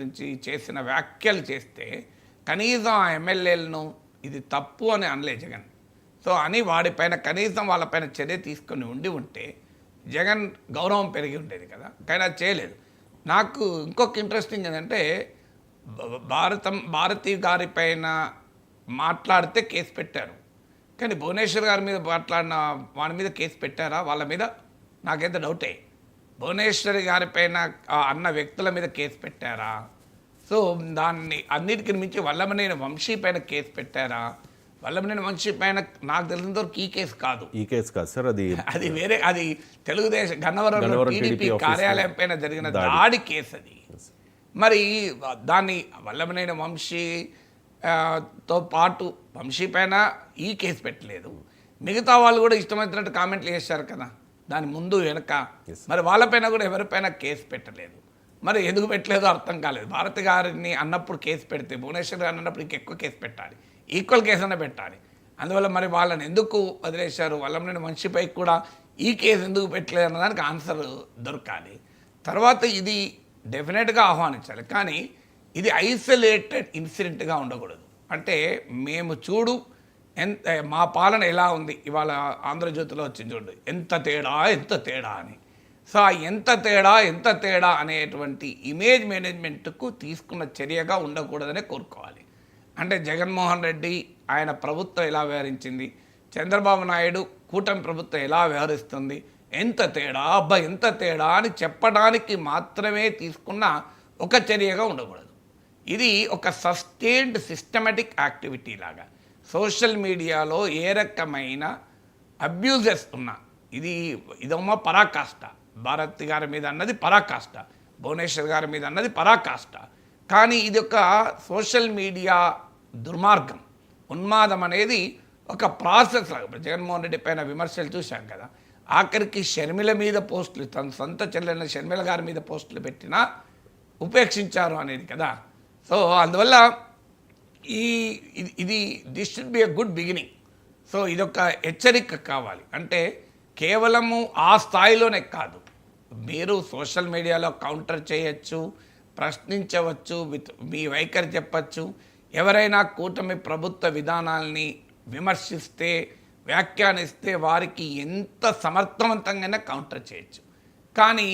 గురించి చేసిన వ్యాఖ్యలు చేస్తే కనీసం ఆ ఎమ్మెల్యేలను ఇది తప్పు అని అనలే జగన్. సో అని వాడిపైన కనీసం వాళ్ళపైన చర్య తీసుకొని ఉంటే జగన్ గౌరవం పెరిగి ఉండేది కదా, కానీ అది చేయలేదు. నాకు ఇంకొక ఇంట్రెస్టింగ్ ఏంటంటే భారతి గారి పైన మాట్లాడితే కేసు పెట్టారు, కానీ భువనేశ్వర్ గారి మీద మాట్లాడిన వాడి మీద కేసు పెట్టారా? వాళ్ళ మీద నాకైతే డౌటే. భువనేశ్వరి గారి పైన అన్న వ్యక్తుల మీద కేసు పెట్టారా? సో దాన్ని అన్నిటికీ మించి వల్లభనేని వంశీ పైన కేసు పెట్టారా? వల్లభనేని వంశీ పైన నాకు తెలిసినంతవరకు ఈ కేసు కాదు సార్, అది వేరే, అది తెలుగుదేశం గన్నవరంలో టీడీపీ కార్యాలయం పైన జరిగిన దాడి కేసు అది. మరి దాన్ని వల్లభనేని వంశీ తో పాటు వంశీ పైన ఈ కేసు పెట్టలేదు, మిగతా వాళ్ళు కూడా ఇష్టమైనట్టు కామెంట్లు చేశారు కదా దాని ముందు వెనక. మరి వాళ్ళపైన కూడా ఎవరిపైన కేసు పెట్టలేదు. మరి ఎందుకు పెట్టలేదో అర్థం కాలేదు. భారతి గారిని అన్నప్పుడు కేసు పెడితే భువనేశ్వర్ గారిని అన్నప్పుడు ఇంకెక్కువ కేసు పెట్టాలి, ఈక్వల్ కేసు అన్న పెట్టాలి. అందువల్ల మరి వాళ్ళని ఎందుకు వదిలేశారు? వల్లభనేని వంశీపై కూడా ఈ కేసు ఎందుకు పెట్టలేదు అన్నదానికి ఆన్సర్ దొరకాలి. తర్వాత ఇది డెఫినెట్గా ఆహ్వానించాలి, కానీ ఇది ఐసోలేటెడ్ ఇన్సిడెంట్గా ఉండకూడదు. అంటే మేము చూడు మా పాలన ఎలా ఉంది, ఇవాళ ఆంధ్రజ్యోతిలో వచ్చింది చూడు, ఎంత తేడా అని. సో ఆ ఎంత తేడా అనేటువంటి ఇమేజ్ మేనేజ్మెంట్కు తీసుకున్న చర్యగా ఉండకూడదనే కోరుకోవాలి. అంటే జగన్మోహన్ రెడ్డి ఆయన ప్రభుత్వం ఎలా వ్యవహరించింది, చంద్రబాబు నాయుడు కూటమి ప్రభుత్వం ఎలా వ్యవహరిస్తుంది, ఎంత తేడా అని చెప్పడానికి మాత్రమే తీసుకున్న ఒక చర్యగా ఉండకూడదు. ఇది ఒక సస్టైన్డ్ సిస్టమేటిక్ యాక్టివిటీ లాగా సోషల్ మీడియాలో ఏ రకమైన అబ్యూజెస్ ఉన్నా ఇదేమో పరాకాష్ట. భారతి గారి మీద అన్నది పరాకాష్ట, భువనేశ్వర్ గారి మీద అన్నది పరాకాష్ట. కానీ ఇది ఒక సోషల్ మీడియా దుర్మార్గం, ఉన్మాదం అనేది ఒక ప్రాసెస్ లాగా. జగన్మోహన్ రెడ్డి పైన విమర్శలు చూశాం కదా, ఆఖరికి షర్మిల మీద పోస్టులు, తన సొంత చెల్లెల షర్మిల గారి మీద పోస్టులు పెట్టినా ఉపేక్షించారు అనేది కదా. సో అందువల్ల this should be a good beginning. So ఇదొక హెచ్చరిక కావాలి. అంటే కేవలము ఆ స్థాయిలోనే కాదు, మీరు సోషల్ మీడియాలో కౌంటర్ చేయొచ్చు, ప్రశ్నించవచ్చు, మీ వైఖరి చెప్పచ్చు. ఎవరైనా కూటమి ప్రభుత్వ విధానాల్ని విమర్శిస్తే, వ్యాఖ్యానిస్తే వారికి ఎంత సమర్థవంతంగా కౌంటర్ చేయొచ్చు. కానీ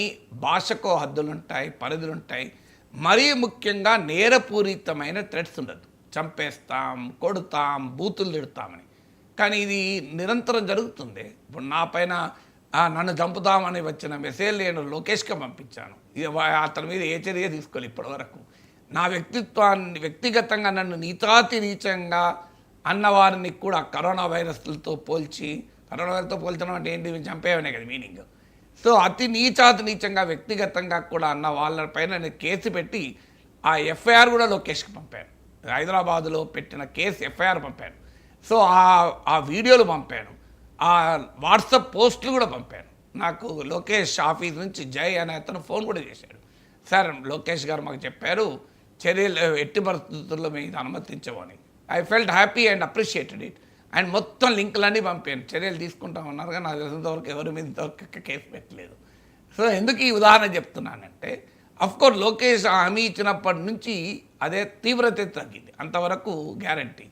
భాషకు హద్దులుంటాయి, పరిధులుంటాయి. మరీ ముఖ్యంగా నేరపూరితమైన థ్రెట్స్ ఉండదు, చంపేస్తాం, కొడతాం, బూతులు తిడతామని. కానీ ఇది నిరంతరం జరుగుతుంది. ఇప్పుడు నా పైన నన్ను చంపుతామని వచ్చిన మెసేజ్ నేను లోకేష్కి పంపించాను. అతని మీద ఏ చర్య తీసుకోవాలి ఇప్పటివరకు. నా వ్యక్తిగతంగా నన్ను నీచంగా అన్నవారిని కూడా కరోనా వైరస్లతో పోల్చడం అంటే ఏంటి, చంపేవనే కదా మీనింగ్. సో అతి నీచంగా వ్యక్తిగతంగా కూడా అన్న వాళ్ళపైన నేను కేసు పెట్టి ఆ ఎఫ్ఐఆర్ కూడా లోకేష్కి పంపాను. హైదరాబాదులో పెట్టిన కేసు ఎఫ్ఐఆర్ పంపాను. సో ఆ వీడియోలు పంపాను, ఆ వాట్సాప్ పోస్టులు కూడా పంపాను. నాకు లోకేష్ ఆఫీస్ నుంచి జై అనే అతను ఫోన్ కూడా చేశాడు. సార్ లోకేష్ గారు మాకు చెప్పారు చర్యలు ఎట్టి పరిస్థితుల్లో మీరు అనుమతించమని. I felt happy and appreciated it. And మొత్తం లింకులన్నీ పంపాను, చర్యలు తీసుకుంటామన్నారు. కానీ నాకు తెలిసినంతవరకు ఎవరి మీద ఇంతవరకు కేసు పెట్టలేదు. సో ఎందుకు ఈ ఉదాహరణ చెప్తున్నానంటే, అఫ్కోర్స్ లోకేష్ హామీ ఇచ్చినప్పటి నుంచి అదే తీవ్రత తగ్గింది, అంతవరకు గ్యారంటీ.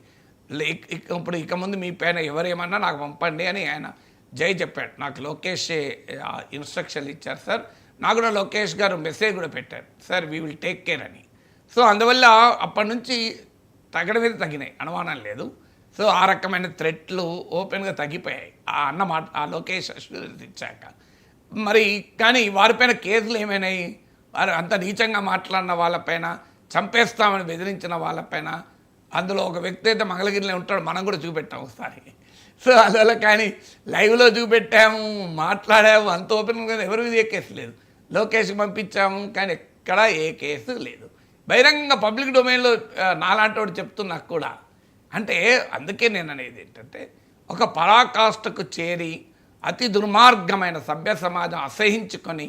ఇప్పుడు ఇక ముందు మీ పైన ఎవరేమన్నా నాకు పంపండి అని ఆయన జై చెప్పాడు. నాకు లోకేష్ ఇన్స్ట్రక్షన్లు ఇచ్చారు సార్. నాకు కూడా లోకేష్ గారు మెసేజ్ కూడా పెట్టారు, sir we will take care అని. సో అందువల్ల అప్పటి నుంచి తగ్గడం మీద తగ్గినాయి, అనుమానం లేదు. సో ఆ రకమైన థ్రెట్లు ఓపెన్గా తగ్గిపోయాయి ఆ లోకేష్ అష్యూరెన్స్ ఇచ్చాక. మరి కానీ వారిపైన కేసులు ఏమైనాయి? వారు అంత నీచంగా మాట్లాడిన వాళ్ళపైన, చంపేస్తామని బెదిరించిన వాళ్ళపైన, అందులో ఒక వ్యక్తి అయితే మంగళగిరిలో ఉంటాడు, మనం కూడా చూపెట్టాము ఒకసారి. సో అందువల్ల కానీ లైవ్లో చూపెట్టాము, మాట్లాడాము, అంత ఓపెన్గా ఎవరి మీద ఏ కేసు లేదు. లోకేష్కి పంపించాము, కానీ ఎక్కడా ఏ కేసు లేదు. బహిరంగంగా పబ్లిక్ డొమైన్లో నాలాంటి వాడు చెప్తున్నా కూడా. అంటే అందుకే నేను అనేది ఏంటంటే, ఒక పరాకాష్ఠకు చేరి అతి దుర్మార్గమైన సభ్య సమాజం అసహించుకొని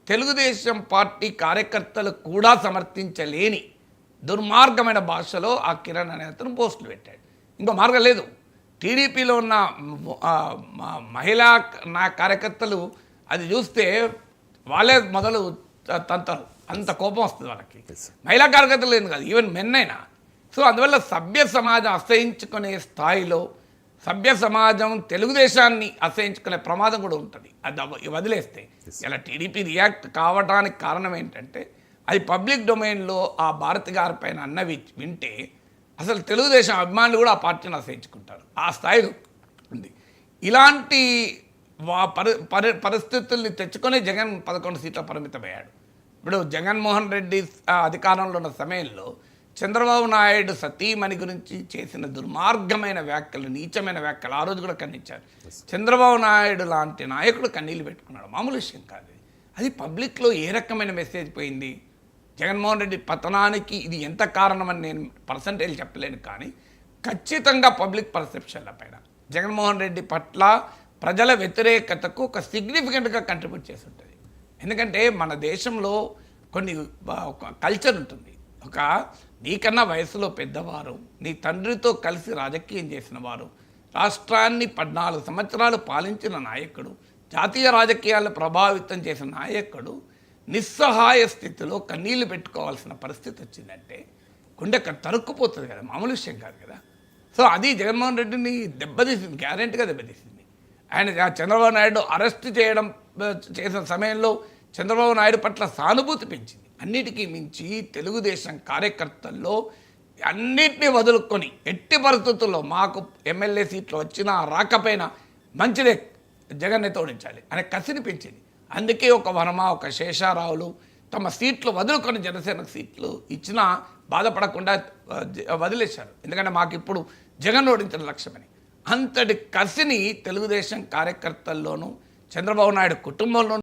తెలుగుదేశం పార్టీ కార్యకర్తలు కూడా సమర్థించలేని దుర్మార్గమైన భాషలో ఆ కిరణ్ అనే అతను పోస్టులు పెట్టాడు. ఇంకో మార్గం లేదు. టీడీపీలో ఉన్న మహిళా కార్యకర్తలు అది చూస్తే వాళ్ళే మొదలు తంతారు. అంత కోపం వస్తుంది వాళ్ళకి. మహిళా కార్యకర్తలు లేదు కాదు, ఈవెన్ మెన్ అయినా. సో అందువల్ల సభ్య సమాజం అసహించుకునే స్థాయిలో సభ్య సమాజం తెలుగుదేశాన్ని అసహించుకునే ప్రమాదం కూడా ఉంటుంది అది వదిలేస్తే. ఇలా టీడీపీ రియాక్ట్ కావడానికి కారణం ఏంటంటే అది పబ్లిక్ డొమైన్లో ఆ భారతి గారి పైన అన్నవి వింటే అసలు తెలుగుదేశం అభిమానులు కూడా ఆ పార్టీని అసహించుకుంటారు. ఆ స్థాయిలో ఉంది. ఇలాంటి పరిస్థితుల్ని తెచ్చుకొని జగన్ 11 సీట్ల పరిమితమయ్యాడు. ఇప్పుడు జగన్మోహన్ రెడ్డి అధికారంలో ఉన్న సమయంలో చంద్రబాబు నాయుడు సతీమణి గురించి చేసిన దుర్మార్గమైన వ్యాఖ్యలు, నీచమైన వ్యాఖ్యలు ఆ రోజు కూడా ఖండించారు. చంద్రబాబు నాయుడు లాంటి నాయకుడు కన్నీళ్ళు పెట్టుకున్నాడు, మామూలు విషయం కాదు. అది పబ్లిక్లో ఏ రకమైన మెసేజ్ పోయింది. జగన్మోహన్ రెడ్డి పతనానికి ఇది ఎంత కారణమని నేను పర్సంటేజ్ చెప్పలేను, కానీ ఖచ్చితంగా పబ్లిక్ పర్సెప్షన్ల పైన జగన్మోహన్ రెడ్డి పట్ల ప్రజల వ్యతిరేకతకు ఒక సిగ్నిఫికెంట్గా కంట్రిబ్యూట్ చేసి ఉంటుంది. ఎందుకంటే మన దేశంలో కొన్ని కల్చర్ ఉంటుంది. ఒక నీకన్నా వయసులో పెద్దవారు, నీ తండ్రితో కలిసి రాజకీయం చేసిన వారు, రాష్ట్రాన్ని 14 సంవత్సరాలు పాలించిన నాయకుడు, జాతీయ రాజకీయాలను ప్రభావితం చేసిన నాయకుడు నిస్సహాయ స్థితిలో కన్నీళ్లు పెట్టుకోవాల్సిన పరిస్థితి వచ్చిందంటే గుండె తరుక్కుపోతుంది కదా, మామూలు విషయం కాదు కదా. సో అది జగన్మోహన్ రెడ్డిని దెబ్బతీసింది, గ్యారెంటీగా దెబ్బతీసింది. ఆయన చంద్రబాబు నాయుడు అరెస్ట్ చేసిన సమయంలో చంద్రబాబు నాయుడు పట్ల సానుభూతి పెంచింది. అన్నిటికీ మించి తెలుగుదేశం కార్యకర్తల్లో అన్నిటినీ వదులుకొని ఎట్టి పరిస్థితుల్లో మాకు ఎమ్మెల్యే సీట్లు వచ్చినా రాకపోయినా మంచిదే, జగన్నే తోడించాలి అనే కసిని పెంచింది. అందుకే ఒక వర్మ, ఒక శేషారావులు తమ సీట్లు వదులుకొని జనసేనకు సీట్లు ఇచ్చినా బాధపడకుండా వదిలేశారు. ఎందుకంటే మాకు ఇప్పుడు జగన్ ఓడించిన లక్ష్యమని. అంతటి కసిని తెలుగుదేశం కార్యకర్తల్లోనూ చంద్రబాబు నాయుడు కుటుంబంలో